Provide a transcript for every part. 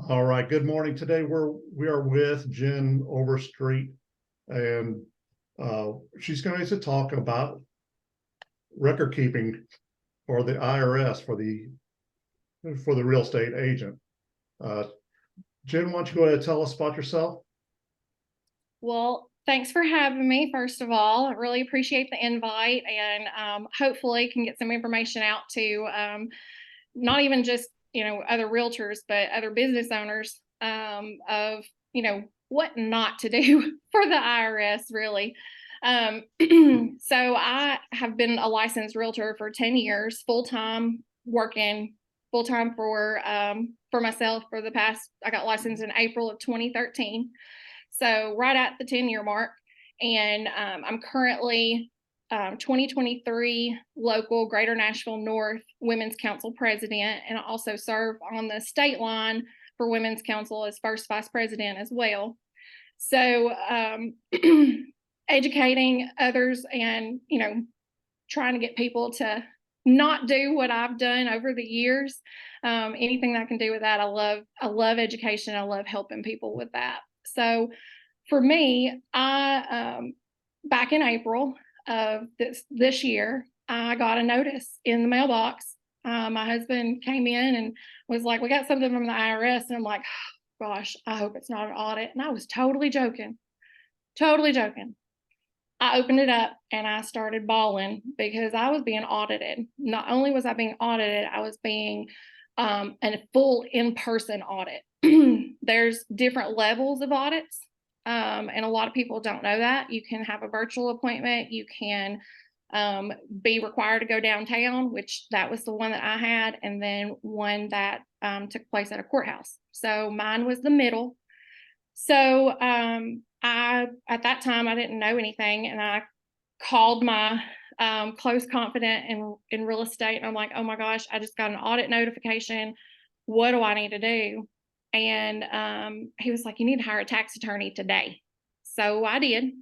All right, good morning. Today we are with Jen Overstreet, and she's going to talk about record keeping for the IRS for the real estate agent. Jen, why don't you go ahead and tell us about yourself? Well, thanks for having me, first of all. I really appreciate the invite, and hopefully can get some information out to not even just, other realtors, but other business owners of, what not to do for the IRS, really. So I have been a licensed realtor for 10 years, full-time, working full-time for myself for the past, I got licensed in April of 2013. So right at the 10-year mark. And I'm currently 2023 local Greater Nashville North Women's Council president. And I also serve on the state line for Women's Council as first vice president as well. So educating others and, trying to get people to not do what I've done over the years. Anything that I can do with that. I love education. I love helping people with that. So for me, I back in April of this year, I got a notice in the mailbox. My husband came in and was like, "We got something from the IRS," and I'm like, oh, "Gosh, I hope it's not an audit." And I was totally joking. I opened it up and I started bawling because I was being audited. Not only was I being audited, I was being a full in-person audit. There's different levels of audits. And a lot of people don't know that. You can have a virtual appointment. You can be required to go downtown, which that was the one that I had, and then one that took place at a courthouse. So mine was the middle. So at that time, I didn't know anything, and I called my close confidant in real estate, and I'm like, "Oh my gosh, I just got an audit notification. What do I need to do?" And he was like, "You need to hire a tax attorney today." So I did.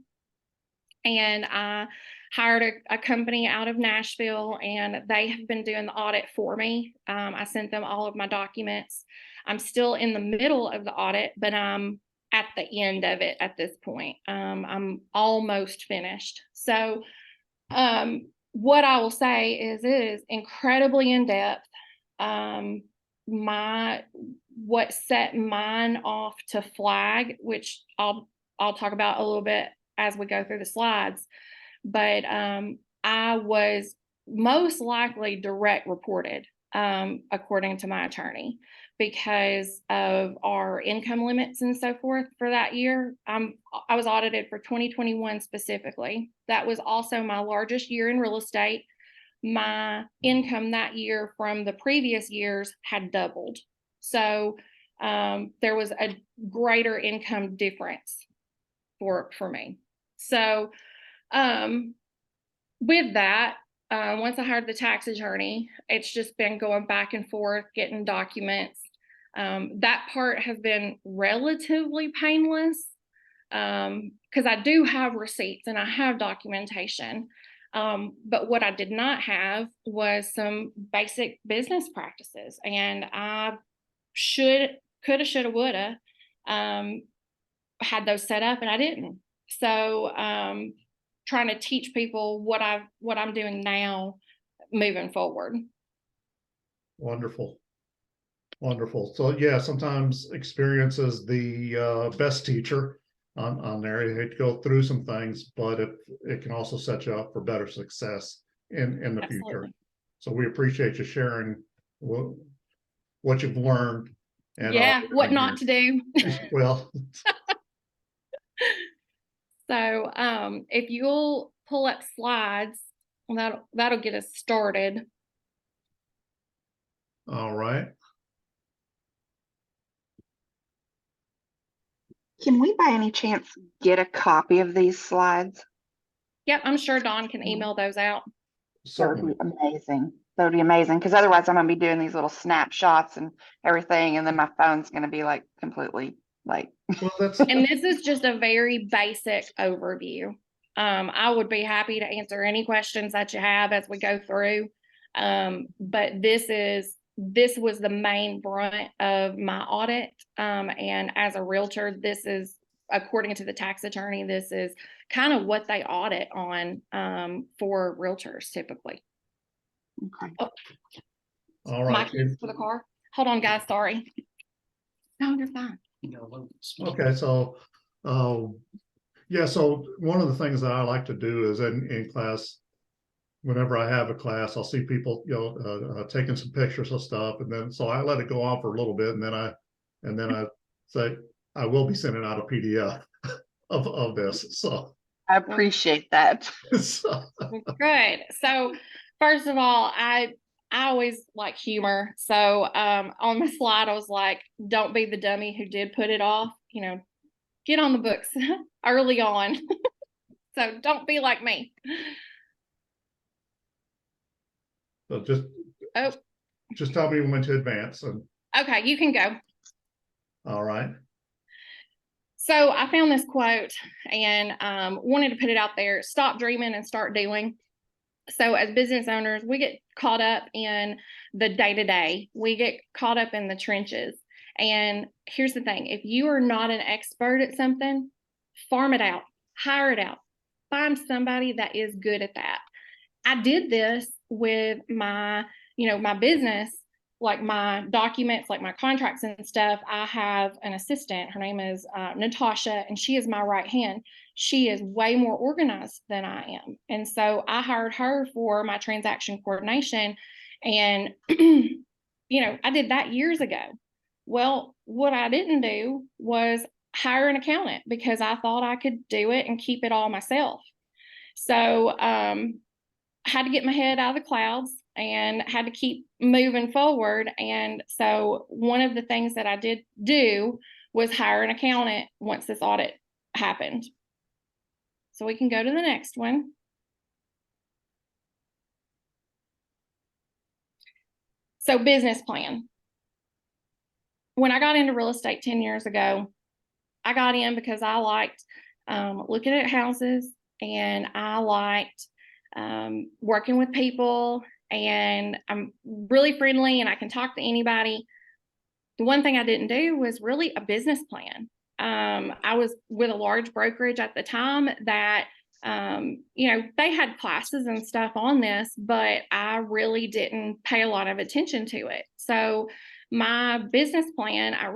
And I hired a company out of Nashville, and they have been doing the audit for me. I sent them all of my documents. I'm still in the middle of the audit, but I'm at the end of it at this point. I'm almost finished. So what I will say is it is incredibly in depth. What set mine off to flag, which I'll talk about a little bit as we go through the slides, but I was most likely direct reported, according to my attorney, because of our income limits and so forth for that year. I was audited for 2021 specifically. That was also my largest year in real estate. My income that year from the previous years had doubled. So there was a greater income difference for me. So with that, once I hired the tax attorney, it's just been going back and forth, getting documents. That part has been relatively painless because I do have receipts and I have documentation. But what I did not have was some basic business practices, and I coulda, shoulda, woulda had those set up, and I didn't. So trying to teach people what I'm doing now moving forward. Wonderful. So yeah, sometimes experience is the best teacher on there. You hate to go through some things, but it can also set you up for better success in the Absolutely. future. So we appreciate you sharing what you've learned. And yeah, what not to do. Well, so if you'll pull up slides, that'll get us started. All right. Can we by any chance get a copy of these slides? Yep, I'm sure Dawn can email those out. Certainly. That would be amazing. That would be amazing, because otherwise I'm going to be doing these little snapshots and everything, and then my phone's going to be like completely like. Well, and this is just a very basic overview. I would be happy to answer any questions that you have as we go through. But this is this was the main brunt of my audit. And as a realtor, this is, according to the tax attorney, this is kind of what they audit on for realtors typically. Okay. Oh, All my right. keys for the car. Hold on, guys. Sorry. No, you're fine. Okay, so, yeah, so one of the things that I like to do is in class, whenever I have a class, I'll see people, taking some pictures of stuff, and then, so I let it go on for a little bit, and then I say, I will be sending out a PDF of this, so. I appreciate that. So, Good. So first of all, I always like humor. So on my slide, I was like, don't be the dummy who did put it off, get on the books early on. So don't be like me. so Oh, just tell me when to advance, and okay, you can go. all right. So I found this quote and wanted to put it out there. Stop dreaming and start doing. So as business owners, we get caught up in the day-to-day. We get caught up in the trenches. And here's the thing. If you are not an expert at something, farm it out, hire it out, find somebody that is good at that. I did this with my business, like my documents, like my contracts and stuff. I have an assistant. Her name is Natasha, and she is my right hand. She is way more organized than I am. And so I hired her for my transaction coordination. And, I did that years ago. Well, what I didn't do was hire an accountant because I thought I could do it and keep it all myself. So, had to get my head out of the clouds and had to keep moving forward. And so one of the things that I did do was hire an accountant once this audit happened. So we can go to the next one. So business plan. When I got into real estate 10 years ago, I got in because I liked looking at houses, and I liked working with people, and I'm really friendly and I can talk to anybody. The one thing I didn't do was really a business plan. I was with a large brokerage at the time that, they had classes and stuff on this, but I really didn't pay a lot of attention to it. So my business plan, I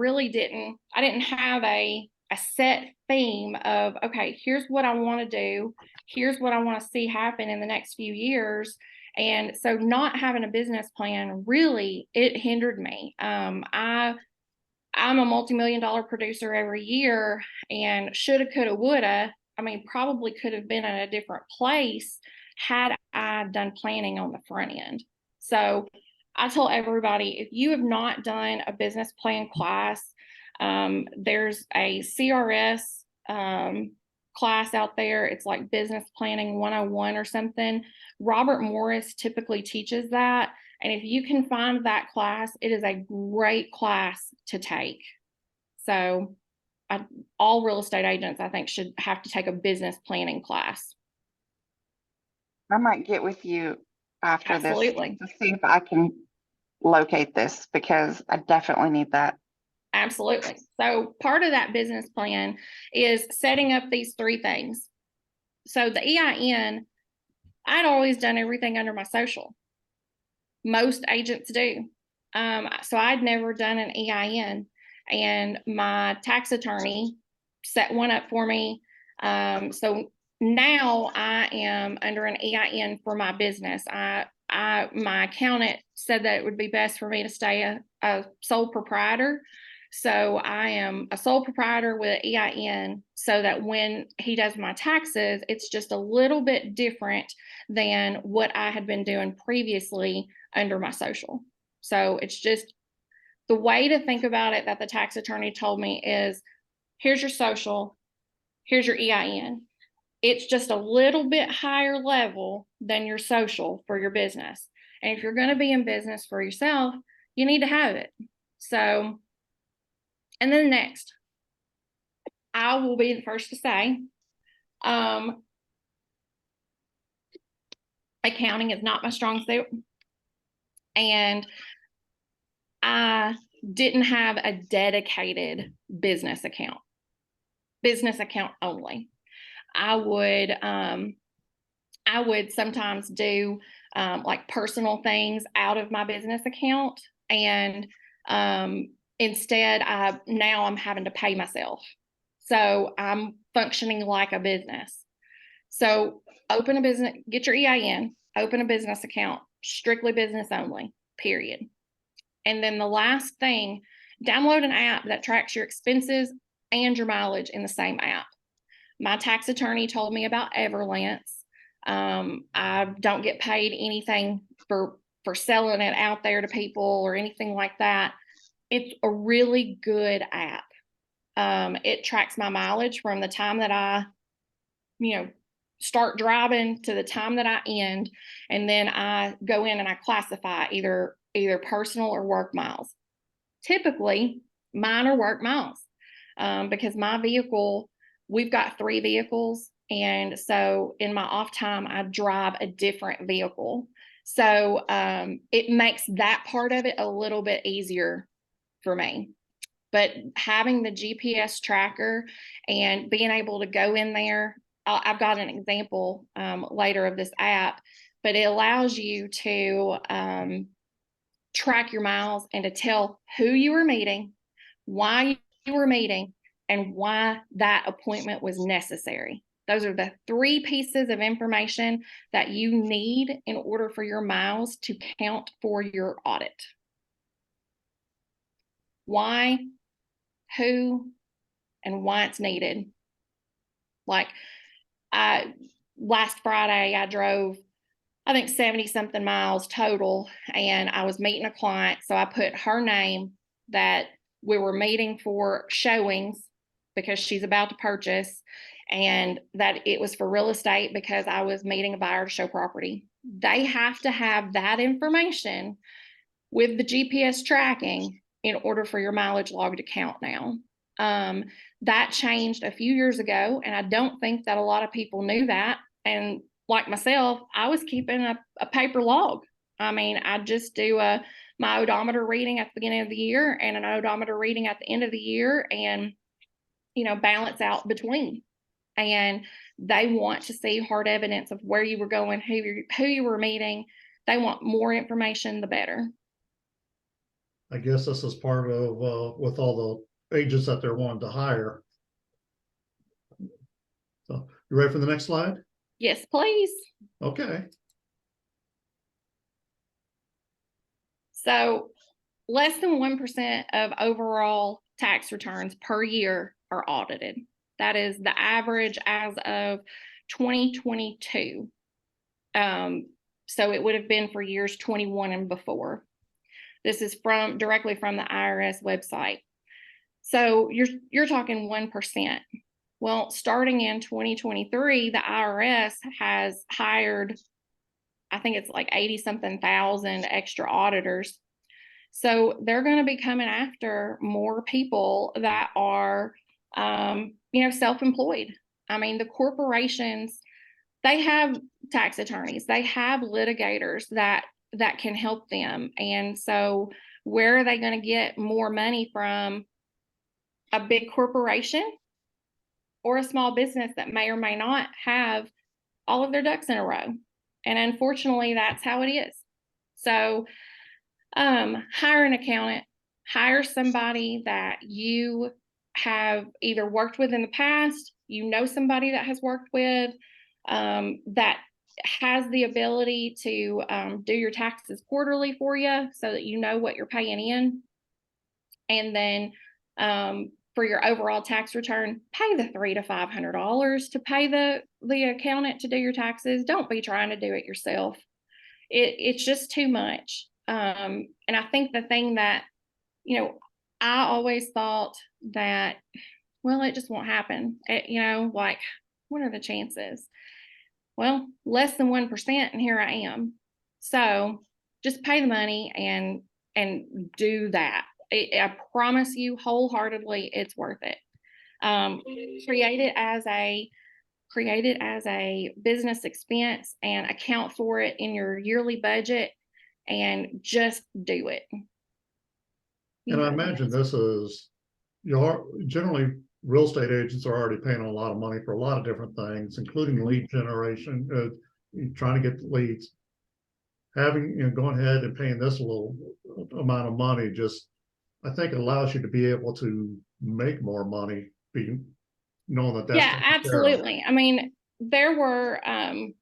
didn't have a set theme of, okay, here's what I want to do. Here's what I want to see happen in the next few years. And so not having a business plan, really, it hindered me. I'm a multi-million-dollar producer every year, and shoulda, coulda, woulda. I mean, probably could have been in a different place had I done planning on the front end. So I tell everybody, if you have not done a business plan class, there's a CRS class out there. It's like Business Planning 101 or something. Robert Morris typically teaches that. And if you can find that class, it is a great class to take. So all real estate agents, I think, should have to take a business planning class. I might get with you after Absolutely. this to see if I can locate this, because I definitely need that. Absolutely. So part of that business plan is setting up these three things. So the EIN, I'd always done everything under my social. Most agents do. So I'd never done an EIN, and my tax attorney set one up for me. So now I am under an EIN for my business. My accountant said that it would be best for me to stay a sole proprietor. So I am a sole proprietor with an EIN, so that when he does my taxes, it's just a little bit different than what I had been doing previously under my social. So it's just the way to think about it that the tax attorney told me is, here's your social, here's your EIN. It's just a little bit higher level than your social for your business. And if you're going to be in business for yourself, you need to have it. So, and then next, I will be the first to say, accounting is not my strong suit. And I didn't have a dedicated business account only. I would sometimes do like personal things out of my business account, and instead now I'm having to pay myself. So I'm functioning like a business. So open a business, get your EIN, open a business account, strictly business only, period. And then the last thing, download an app that tracks your expenses and your mileage in the same app. My tax attorney told me about Everlance. I don't get paid anything for selling it out there to people or anything like that. It's a really good app. It tracks my mileage from the time that I, start driving to the time that I end, and then I go in and I classify either personal or work miles. Typically, mine are work miles because my vehicle, we've got 3 vehicles. And so in my off time, I drive a different vehicle. So it makes that part of it a little bit easier for me. But having the GPS tracker and being able to go in there, I've got an example later of this app, but it allows you to track your miles and to tell who you were meeting, why you were meeting, and why that appointment was necessary. Those are the 3 pieces of information that you need in order for your miles to count for your audit. Why, who, and why it's needed. Like last Friday, I drove, I think 70 something miles total, and I was meeting a client. So I put her name, that we were meeting for showings because she's about to purchase, and that it was for real estate because I was meeting a buyer to show property. They have to have that information with the GPS tracking in order for your mileage log to count now. That changed a few years ago, and I don't think that a lot of people knew that. And like myself, I was keeping a paper log. I mean, I just do my odometer reading at the beginning of the year and an odometer reading at the end of the year, and balance out between. And they want to see hard evidence of where you were going, who you were meeting. They want more information, the better. I guess this is part of with all the agents that they're wanting to hire. So you ready for the next slide? Yes, please. Okay. So less than 1% of overall tax returns per year are audited. That is the average as of 2022. So it would have been for years 21 and before. This is directly from the IRS website. So you're talking 1%. Well, starting in 2023, the IRS has hired, I think it's like 80 something thousand extra auditors. So they're going to be coming after more people that are, self-employed. I mean, the corporations, they have tax attorneys, they have litigators that can help them. And so where are they going to get more money from? A big corporation or a small business that may or may not have all of their ducks in a row. And unfortunately, that's how it is. So hire an accountant, hire somebody that you have either worked with in the past, somebody that has worked with, that has the ability to do your taxes quarterly for you so that you know what you're paying in. And then for your overall tax return, pay the $300 to $500 to pay the accountant to do your taxes. Don't be trying to do it yourself. It's just too much. And I think the thing that, I always thought that, well, it just won't happen. Like, what are the chances? Well, less than 1%, and here I am. So just pay the money and do that. I promise you wholeheartedly, it's worth it. Create it as a business expense and account for it in your yearly budget, and just do it. you And I know, imagine this is, generally, real estate agents are already paying a lot of money for a lot of different things, including lead generation, trying to get leads. Having, going ahead and paying this little amount of money just, I think it allows you to be able to make more money, knowing that that's yeah, taken care of. absolutely. I mean, there were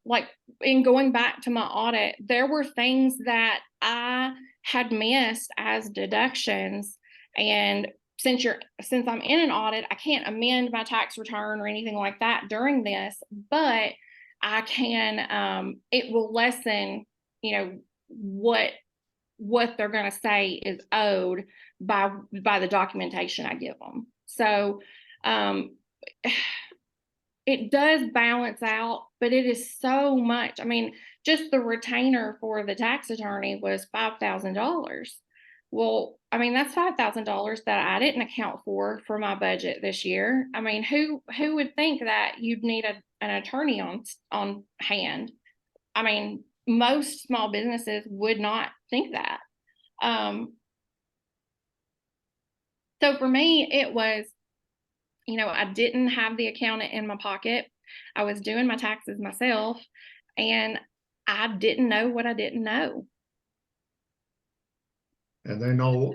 like in going back to my audit, there were things that I had missed as deductions. And since I'm in an audit, I can't amend my tax return or anything like that during this, but I can it will lessen, what they're going to say is owed by the documentation I give them. So it does balance out, but it is so much. I mean, just the retainer for the tax attorney was $5,000. Well, I mean, that's $5,000 that I didn't account for my budget this year. I mean, who would think that you'd need an attorney on hand? I mean, most small businesses would not think that. So for me, it was, I didn't have the accountant in my pocket. I was doing my taxes myself, and I didn't know what I didn't know. And they know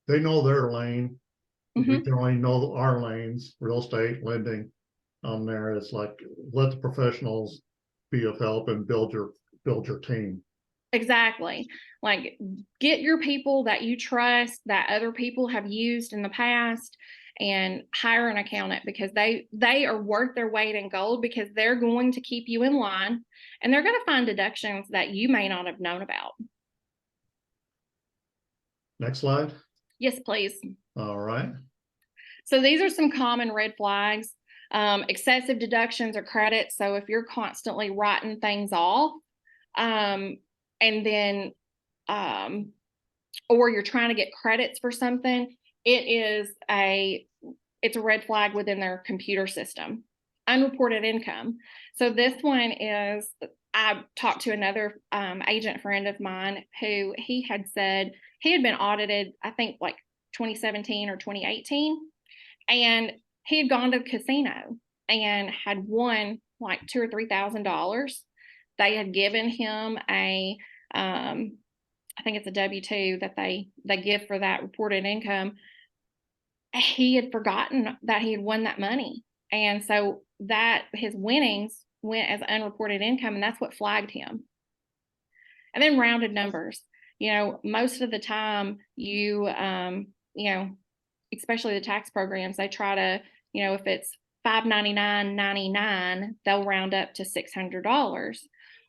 their lane. We Mhm. can only know our lanes, real estate, lending. On there, it's like, let the professionals be of help and build your team. Exactly. Like, get your people that you trust, that other people have used in the past, and hire an accountant, because they are worth their weight in gold, because they're going to keep you in line, and they're going to find deductions that you may not have known about. Next slide. Yes, please. All right. So these are some common red flags. Excessive deductions or credits. So if you're constantly writing things off, and then or you're trying to get credits for something, it's a red flag within their computer system. Unreported income. So this one is, I talked to another agent friend of mine who he had said he had been audited, I think like 2017 or 2018, and he had gone to the casino and had won like $2,000 or $3,000. They had given him a I think it's a W-2 that they give for that reported income. He had forgotten that he had won that money. And so that his winnings went as unreported income, and that's what flagged him. And then rounded numbers. Most of the time especially the tax programs, they try to, if it's $599.99, they'll round up to $600.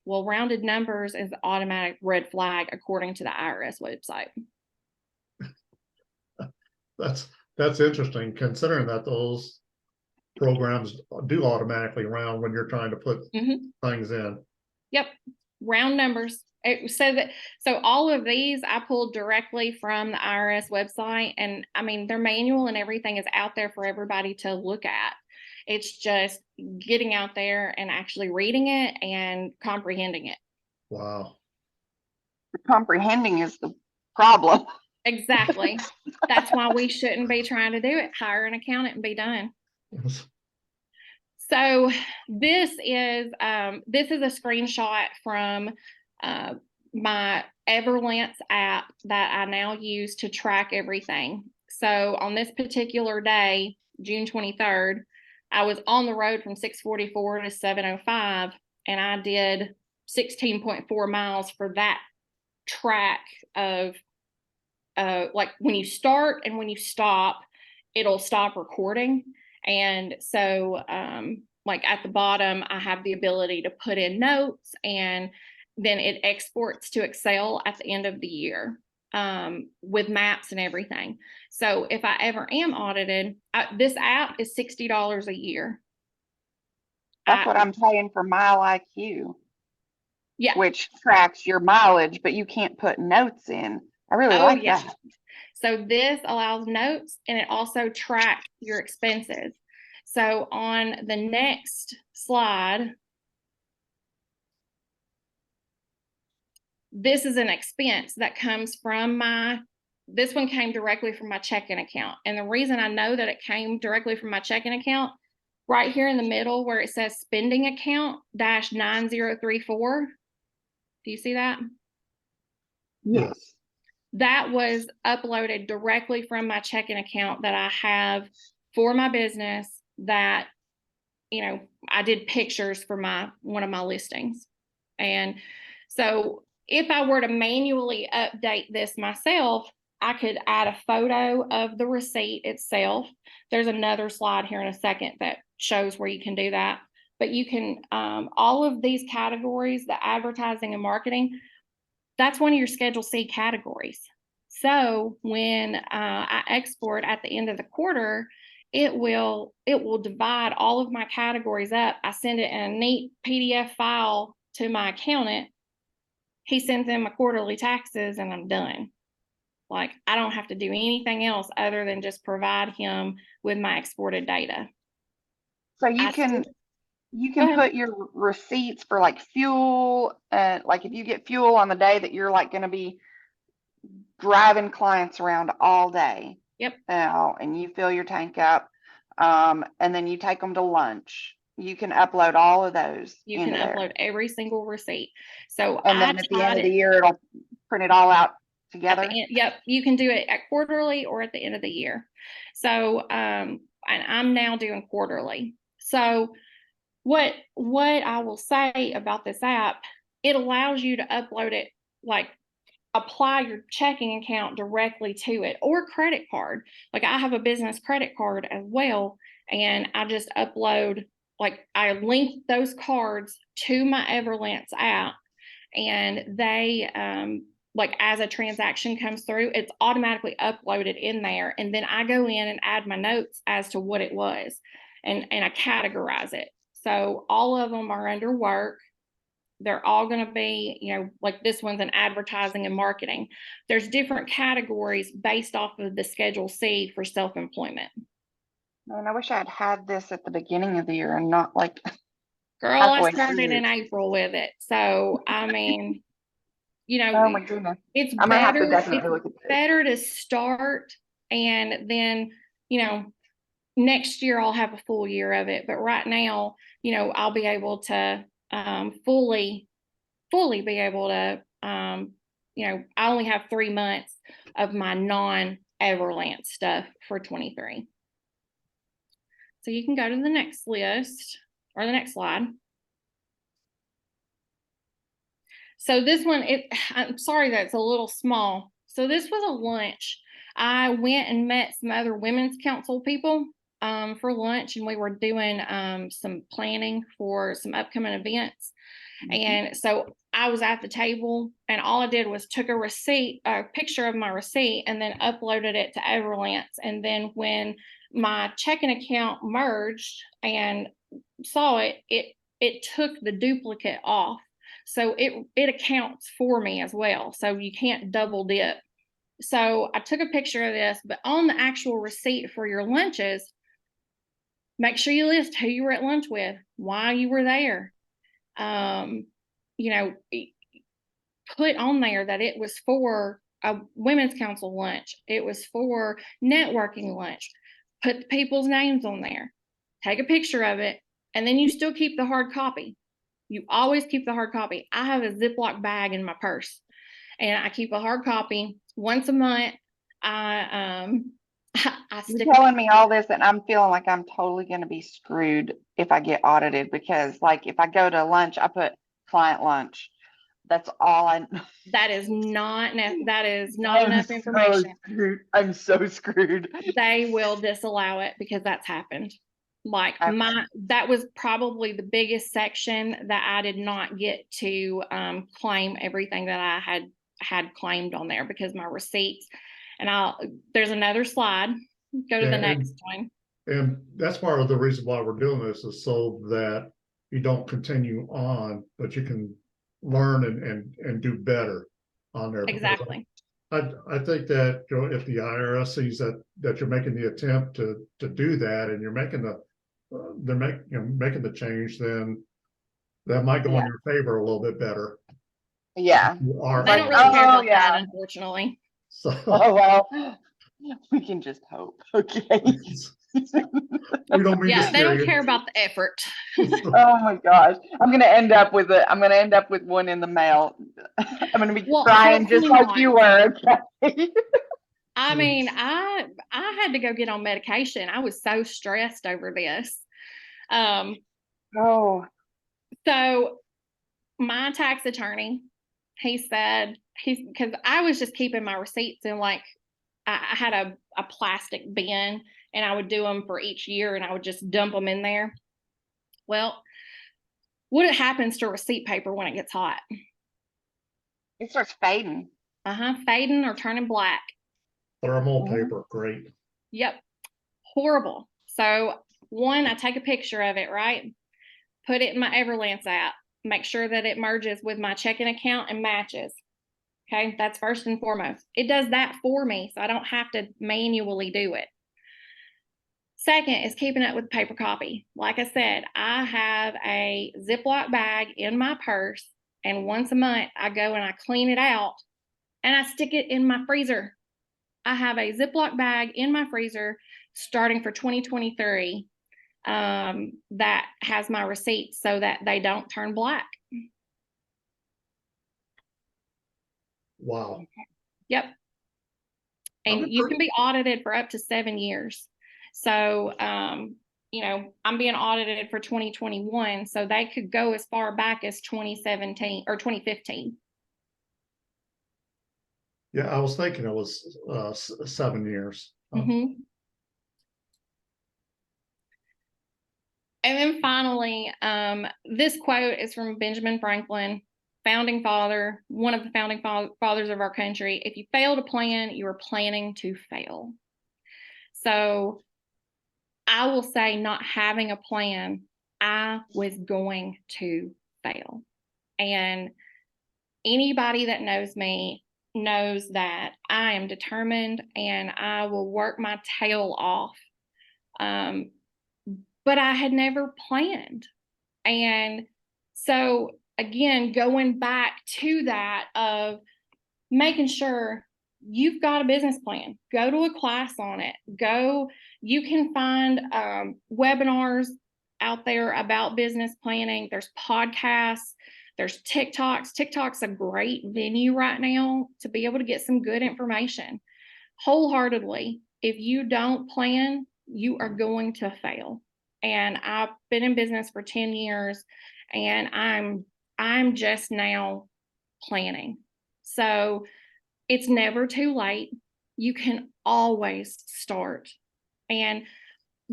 Well, rounded numbers is automatic red flag according to the IRS website. That's interesting, considering that those programs do automatically round when you're trying to put things in. Yep, round numbers. So all of these I pulled directly from the IRS website, and I mean, their manual and everything is out there for everybody to look at. It's just getting out there and actually reading it and comprehending it. Wow. Comprehending is the problem. Exactly. That's why we shouldn't be trying to do it. Hire an accountant and be done. So this is a screenshot from my Everlance app that I now use to track everything. So on this particular day, June 23rd, I was on the road from 6:44 to 7:05, and I did 16.4 miles for that track of like when you start and when you stop, it'll stop recording. And so like at the bottom, I have the ability to put in notes, and then it exports to Excel at the end of the year with maps and everything. So if I ever am audited, this app is $60 a year. That's what I'm paying for Mile IQ. Yeah. Which tracks your mileage, but you can't put notes in. I really like that. So this allows notes, and it also tracks your expenses. So on the next slide, this is an expense that comes from my this one came directly from my checking account. And the reason I know that it came directly from my checking account, right here in the middle where it says spending account -9034. Do you see that? Yes. That was uploaded directly from my checking account that I have for my business that, I did pictures for one of my listings. And so if I were to manually update this myself, I could add a photo of the receipt itself. There's another slide here in a second that shows where you can do that. But you can, all of these categories, the advertising and marketing, that's one of your Schedule C categories. So when I export at the end of the quarter, it will divide all of my categories up. I send it in a neat PDF file to my accountant. He sends in my quarterly taxes and I'm done. Like, I don't have to do anything else other than just provide him with my exported data. So you can put your receipts for like fuel, like if you get fuel on the day that you're like going to be driving clients around all day. Yep. And you fill your tank up, and then you take them to lunch. You can upload all of those. You can upload every single receipt. So and then at the end of the year, it'll print it all out together. Yep, you can do it at quarterly or at the end of the year. So, and I'm now doing quarterly. So what I will say about this app, it allows you to upload it, like apply your checking account directly to it, or credit card. Like, I have a business credit card as well, and I just upload, like, I link those cards to my Everlance app, and they, like, as a transaction comes through, it's automatically uploaded in there. And then I go in and add my notes as to what it was, and I categorize it. So all of them are under work. They're all going to be, like this one's an advertising and marketing. There's different categories based off of the Schedule C for self-employment. And I wish I had had this at the beginning of the year and not like. Girl, I started in April with it. So, I mean, oh my goodness. It's I'm better, gonna have to definitely look at this. Better to start, and then, next year I'll have a full year of it. But right now, I'll be able to fully be able to, I only have 3 months of my non-Everlance stuff for 23. So you can go to the next list or the next slide. So this one, I'm sorry that it's a little small. So this was a lunch. I went and met some other women's council people for lunch, and we were doing some planning for some upcoming events. And so I was at the table, and all I did was took a picture of my receipt, and then uploaded it to Everlance. And then when my checking account merged and saw it, it took the duplicate off. So it accounts for me as well. So you can't double dip. So I took a picture of this, but on the actual receipt for your lunches, make sure you list who you were at lunch with, why you were there. Put on there that it was for a women's council lunch. It was for networking lunch. Put the people's names on there. Take a picture of it, and then you still keep the hard copy. You always keep the hard copy. I have a Ziploc bag in my purse, and I keep a hard copy once a month. I stick. You're telling me all this, and I'm feeling like I'm totally going to be screwed if I get audited, because, like, if I go to lunch, I put client lunch. That's all I. That is not enough information. I'm so screwed. They will disallow it because that's happened. Like, that was probably the biggest section that I did not get to claim everything that I had claimed on there, because my receipts, and there's another slide. Go to the next one. And that's part of the reason why we're doing this, is so that you don't continue on, but you can learn and do better on there. Exactly. I think that, if the IRS sees that you're making the attempt to do that, and you're making making the change, then that might go in your favor a little bit better. Yeah. They don't really care about that, unfortunately. So Oh, well, we can just hope. Okay. we don't mean to Yeah, they scare don't you. care about the effort. Oh my gosh. I'm gonna end up with one in the mail. I'm gonna be Well, crying just hopefully like not. you were. Okay. I mean, I had to go get on medication. I was so stressed over this. Um, Oh, so my tax attorney, he said because I was just keeping my receipts in like I had a plastic bin and I would do them for each year and I would just dump them in there. Well, what happens to receipt paper when it gets hot? it starts fading. Fading or turning black. Thermal Mhm. paper, great. Yep. Horrible. So one, I take a picture of it, right? Put it in my Everlance app. Make sure that it merges with my checking account and matches. Okay, that's first and foremost. It does that for me, so I don't have to manually do it. Second is keeping up with paper copy. Like I said, I have a Ziploc bag in my purse, and once a month I go and I clean it out and I stick it in my freezer. I have a Ziploc bag in my freezer starting for 2023 that has my receipts so that they don't turn black. Wow. Yep. And you can be audited for up to 7 years. So, I'm being audited for 2021. So they could go as far back as 2017 or 2015. Yeah, I was thinking it was 7 years. Mm-hmm. And then finally, this quote is from Benjamin Franklin, founding father, one of the founding fathers of our country. If you fail to plan, you are planning to fail. So I will say, not having a plan, I was going to fail. And anybody that knows me knows that I am determined and I will work my tail off. But I had never planned. And so, again, going back to that of making sure you've got a business plan, go to a class on it, you can find webinars out there about business planning. There's podcasts, there's TikTok's a great venue right now to be able to get some good information. Wholeheartedly, if you don't plan, you are going to fail. And I've been in business for 10 years and I'm just now planning. So it's never too late. You can always start and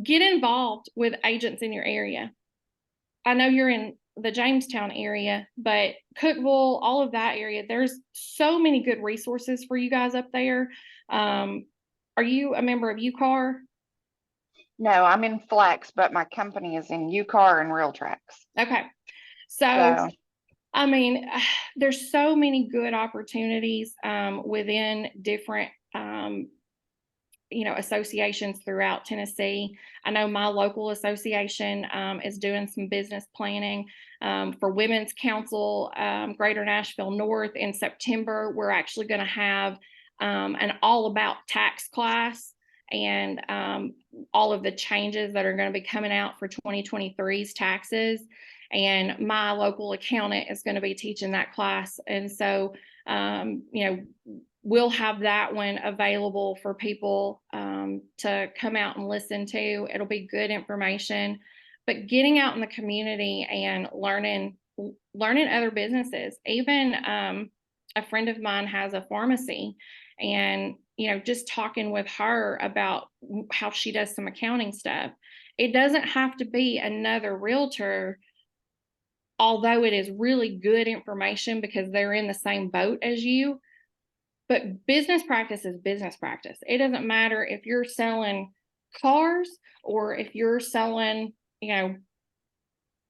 get involved with agents in your area. I know you're in the Jamestown area, but Cookeville, all of that area, there's so many good resources for you guys up there. Are you a member of UCAR? No, I'm in Flex, but my company is in UCAR and Real Tracks. Okay. So I mean, there's so many good opportunities within different, associations throughout Tennessee. I know my local association is doing some business planning for Women's Council, Greater Nashville North. In September, we're actually going to have an all about tax class and all of the changes that are going to be coming out for 2023's taxes. And my local accountant is going to be teaching that class. And so, we'll have that one available for people to come out and listen to. It'll be good information, but getting out in the community and learning other businesses. Even a friend of mine has a pharmacy, and just talking with her about how she does some accounting stuff. It doesn't have to be another realtor, although it is really good information because they're in the same boat as you. But business practice is business practice. It doesn't matter if you're selling cars or if you're selling,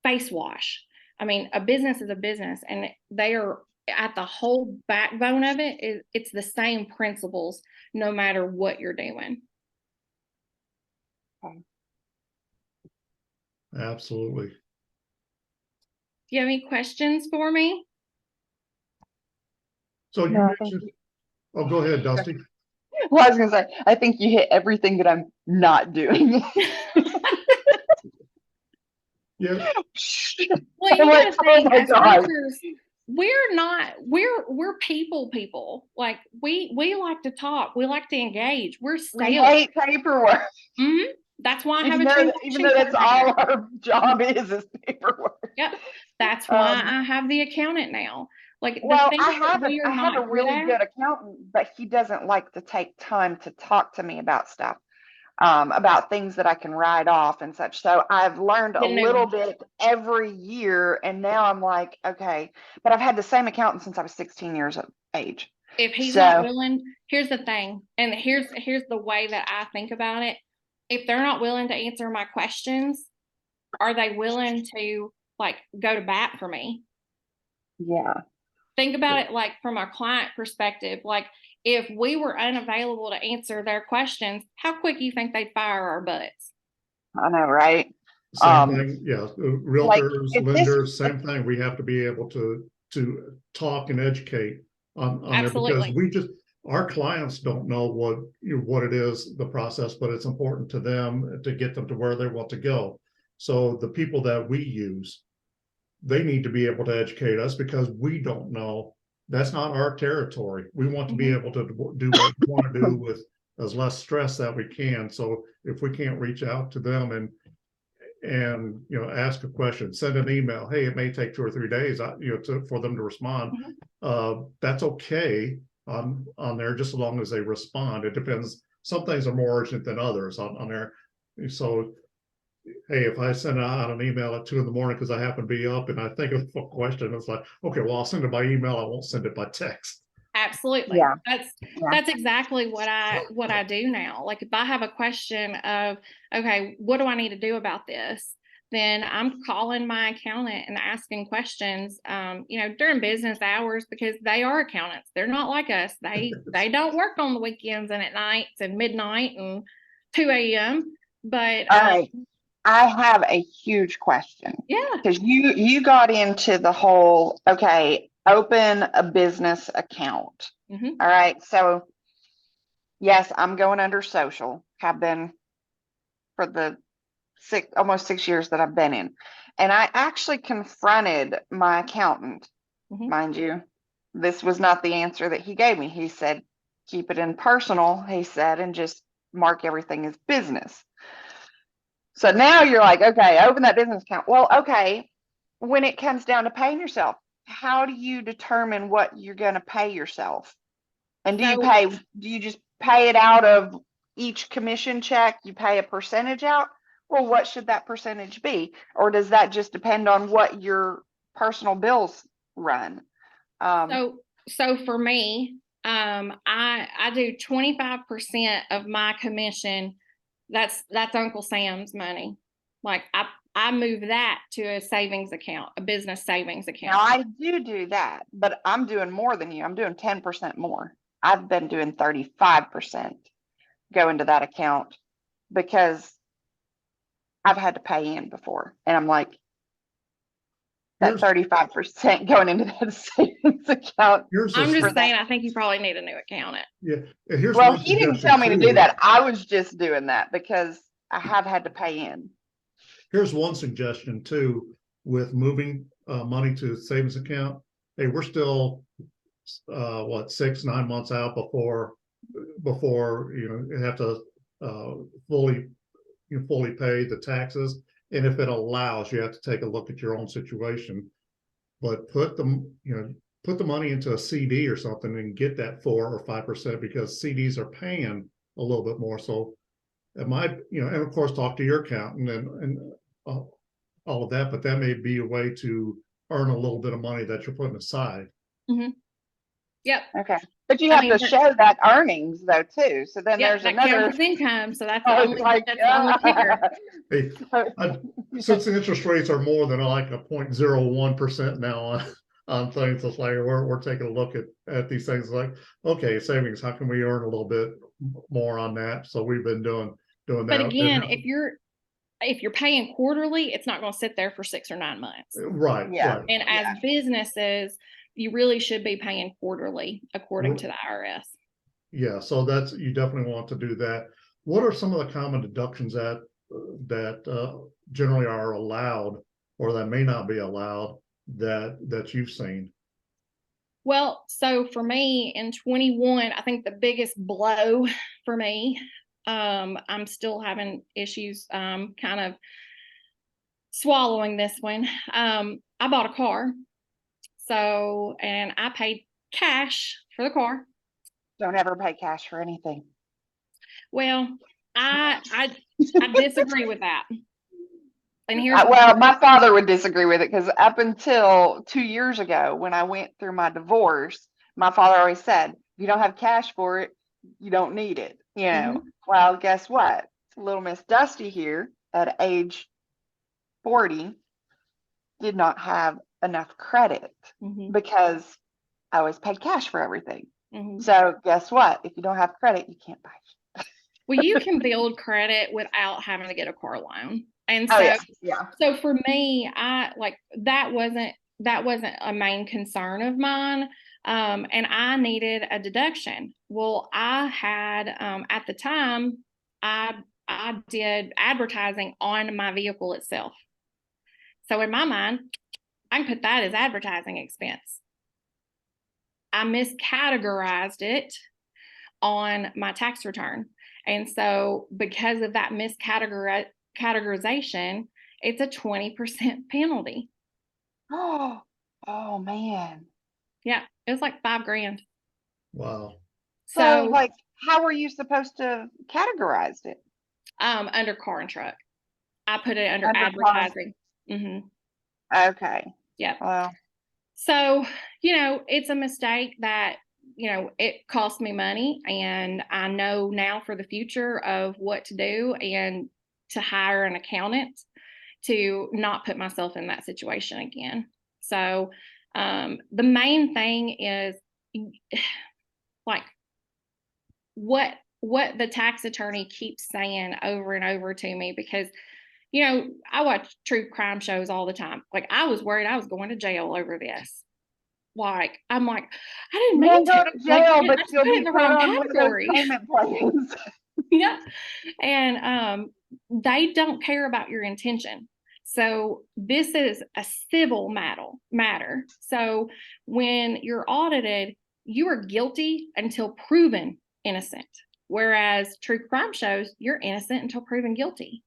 face wash. I mean, a business is a business, and they are at the whole backbone of it. It's the same principles no matter what you're doing. Absolutely. Do you have any questions for me? So you No, mentioned Oh, go ahead, Dusty. Well, I was gonna say, I think you hit everything that I'm not doing. Yeah, Well, I'm you like, gotta oh think my as God. realtors, we're people. Like we like to talk, we like to engage. We're We sales. hate paperwork. Mhm. That's why I have Even a even transaction though that's coordinator. all our job is paperwork. Yep. That's why Um, I have the accountant now. Like the well, things that we I are have a not good really at. good accountant, but he doesn't like to take time to talk to me about stuff, about things that I can write off and such. So I've learned a The new little one. bit every year, and now I'm like, okay, but I've had the same accountant since I was 16 years of age. If he's not So willing, here's the thing, and here's the way that I think about it. If they're not willing to answer my questions, are they willing to like go to bat for me? yeah, Think about it like from a client perspective. Like if we were unavailable to answer their questions, how quick do you think they'd fire our butts? I know, right? same thing. Yeah, Like realtors, if this, lenders, same thing. We have to be able to talk and educate on there because Absolutely. our clients don't know what it is, the process, but it's important to them to get them to where they want to go. So the people that we use, they need to be able to educate us because we don't know. That's not our territory. We want to be able to do what we want to do with as less stress that we can. So if we can't reach out to them and ask a question, send an email, hey, it may take 2 or 3 days for them to respond, that's okay on there, just as long as they respond. It depends, some things are more urgent than others on there. So hey, if I send out an email at 2 in the morning because I happen to be up and I think of a question, it's like, okay, well, I'll send it by email, I won't send it by text. Absolutely. yeah, That's exactly what I do now. Like if I have a question of, okay, what do I need to do about this? Then I'm calling my accountant and asking questions, during business hours because they are accountants. They're not like us. They don't work on the weekends and at nights and midnight and 2 a.m. But all right. I have a huge question yeah. because you got into the whole, okay, open a business account. Mhm. All right. So yes, I'm going under social, have been for the almost 6 years that I've been in. And I actually confronted my accountant, Mhm. mind you. This was not the answer that he gave me. He said, keep it in personal, he said, and just mark everything as business. So now you're like, okay, open that business account. Well, okay, when it comes down to paying yourself, how do you determine what you're going to pay yourself? And do you just pay it out of each commission check? You pay a percentage out? Well, what should that percentage be? Or does that just depend on what your personal bills run? So for me, I do 25% of my commission. That's Uncle Sam's money. Like I move that to a savings account, a business savings account. Now I do that, but I'm doing more than you. I'm doing 10% more. I've been doing 35% go into that account because I've had to pay in before. And I'm like, that Here's 35% going into that savings account. I'm a just saying, I think you probably need a new accountant. yeah. Here's Well, one he didn't suggestion tell me to do too. that. I was just doing that because I have had to pay in. Here's one suggestion too, with moving money to savings account. Hey, we're still 6-9 months out before you have to fully pay the taxes. And if it allows, you have to take a look at your own situation, but put the money into a CD or something and get that 4 or 5% because CDs are paying a little bit more. So it might, and of course talk to your accountant and all of that, but that may be a way to earn a little bit of money that you're putting aside. Mm-hmm. Yep. Okay. But you have to show that earnings though too. So then there's that another counts as income. So that's the only kicker. Hey, since the interest rates are more than like a 0.01% now on things, it's like we're taking a look at these things like, okay, savings, how can we earn a little bit more on that? So we've been doing that. But again, if you're paying quarterly, it's not going to sit there for 6 or 9 months. Right. Yeah. Right. And as businesses, you really should be paying quarterly according to the IRS. Yeah, so that's, you definitely want to do that. What are some of the common deductions that generally are allowed or that may not be allowed that you've seen? Well, so for me in 21, I think the biggest blow for me, I'm still having issues kind of swallowing this one. I bought a car. So, and I paid cash for the car. Don't ever pay cash for anything. Well, I disagree with that. And here's Well, my father would disagree with it because up until 2 years ago, when I went through my divorce, my father always said, if you don't have cash for it, you don't need it. You know, well, guess what? Little Miss Dusty here at age 40 did not have enough credit because I always paid cash for everything. So guess what? If you don't have credit, you can't buy. Well, you can build credit without having to get a car loan. And so, yeah. So for me, I like that wasn't a main concern of mine. And I needed a deduction. Well, I had at the time, I did advertising on my vehicle itself. So in my mind, I can put that as advertising expense. I miscategorized it on my tax return. And so because of that miscategorization, it's a 20% penalty. Oh man. Yeah, it was like $5,000. Wow. So like, how were you supposed to categorize it? Under car and truck. I put it under advertising. Okay. Yeah. Well. So, it's a mistake that, it cost me money, and I know now for the future of what to do and to hire an accountant to not put myself in that situation again. So, the main thing is like what the tax attorney keeps saying over and over to me, because I watch true crime shows all the time. Like, I was worried I was going to jail over this. Like, I'm like, I didn't mean to go to jail, but you'll be the put wrong on one of those category. payment plans. Yeah. And they don't care about your intention. So this is a civil matter. So when you're audited, you are guilty until proven innocent. Whereas true crime shows, you're innocent until proven guilty.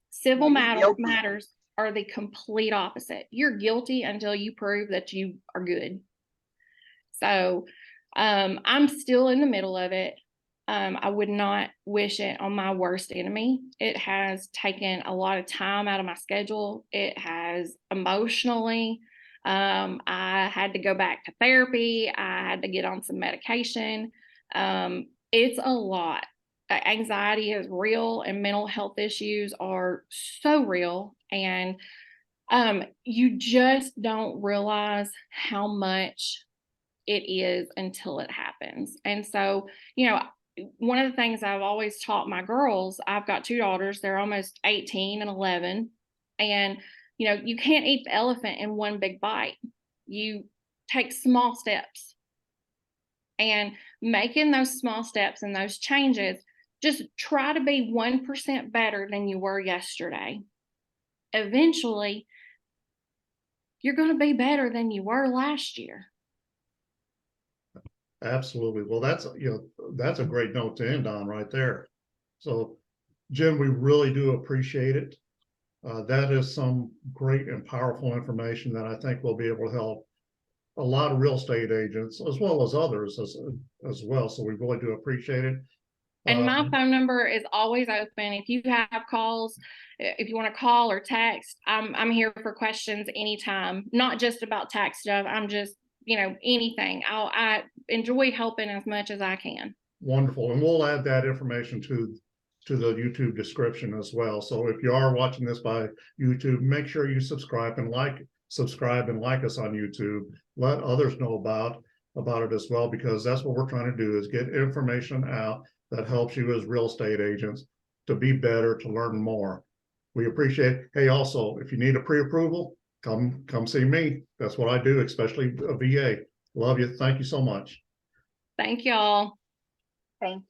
Civil matters are the complete opposite. You're guilty until you prove that you are good. So I'm still in the middle of it. I would not wish it on my worst enemy. It has taken a lot of time out of my schedule. It has emotionally. I had to go back to therapy. I had to get on some medication. It's a lot. Anxiety is real, and mental health issues are so real. And you just don't realize how much it is until it happens. And so, one of the things I've always taught my girls, I've got 2 daughters, they're almost 18 and 11. And, you can't eat the elephant in one big bite. You take small steps, and making those small steps and those changes, just try to be 1% better than you were yesterday. Eventually, you're going to be better than you were last year. Absolutely. Well, that's a great note to end on right there. So, Jen, we really do appreciate it. That is some great and powerful information that I think will be able to help a lot of real estate agents as well as others as well. So we really do appreciate it. And my phone number is always open. If you have calls, if you want to call or text, I'm here for questions anytime, not just about tax stuff. I'm just, anything. I enjoy helping as much as I can. Wonderful. And we'll add that information to the YouTube description as well. So if you are watching this by YouTube, make sure you subscribe and like us on YouTube. Let others know about it as well, because that's what we're trying to do, is get information out that helps you as real estate agents to be better, to learn more. We appreciate it. Hey, also, if you need a pre-approval, come see me. That's what I do, especially a VA. Love you. Thank you so much. Thank y'all. Thank you.